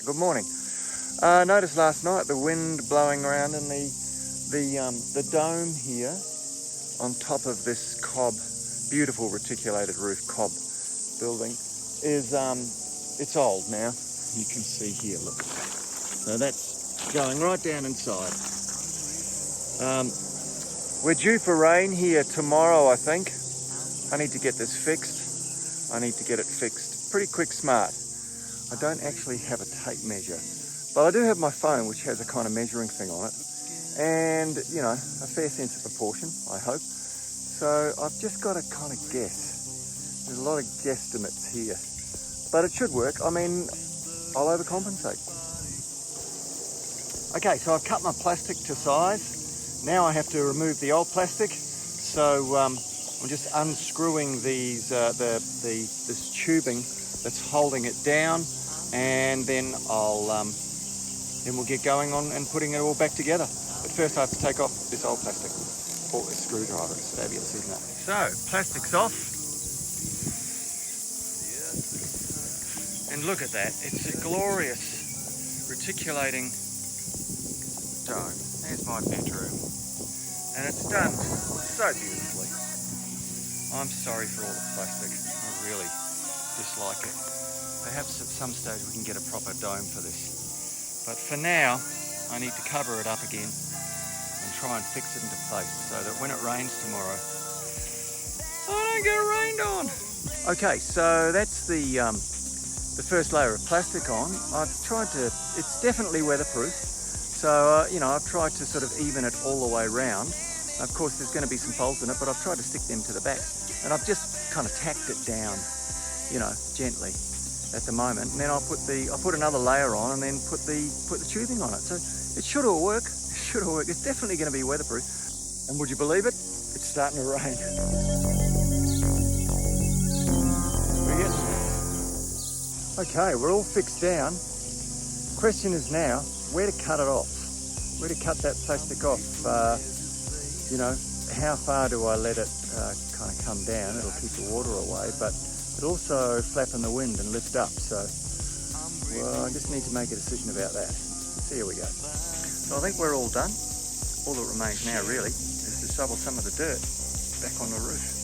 Alright, good morning. Noticed last night the wind blowing around in the dome here on top of this cob, beautiful reticulated roof cob building is, it's old now. You can see here, look. So that's going right down inside. We're due for rain here tomorrow, I think. I need to get this fixed. I need to get it fixed pretty quick smart. I don't actually have a tape measure, but I do have my phone, which has a kind of measuring thing on it. And, you know, a fair sense of proportion, I hope. So I've just got to kind of guess. There's a lot of guesstimates here, but it should work. I mean, I'll overcompensate. Okay, so I've cut my plastic to size. Now I have to remove the old plastic. So I'm just unscrewing these, this tubing that's holding it down, and then then we'll get going on and putting it all back together. But first I have to take off this old plastic. Oh, a screwdriver, it's fabulous, isn't it? So, plastic's off. And look at that, it's a glorious reticulating dome. There's my bedroom. And it's done so beautifully. I'm sorry for all the plastic, I really dislike it. Perhaps at some stage we can get a proper dome for this. But for now, I need to cover it up again and try and fix it into place so that when it rains tomorrow, I don't get rained on. Okay, so that's the first layer of plastic on. I've tried to, it's definitely weatherproof. So, you know, I've tried to sort of even it all the way around. Of course, there's going to be some folds in it, but I've tried to stick them to the back. And I've just kind of tacked it down, you know, gently at the moment. And then I'll put another layer on and then put the tubing on it. So it should all work. It should all work. It's definitely going to be weatherproof. And would you believe it? It's starting to rain. Okay, we're all fixed down. Question is now where to cut it off. Where to cut that plastic off. You know, how far do I let it kind of come down? It'll keep the water away, but it'll also flap in the wind and lift up. So, well, I just need to make a decision about that. So here we go. So I think we're all done. All that remains now really is to shovel some of the dirt back on the roof.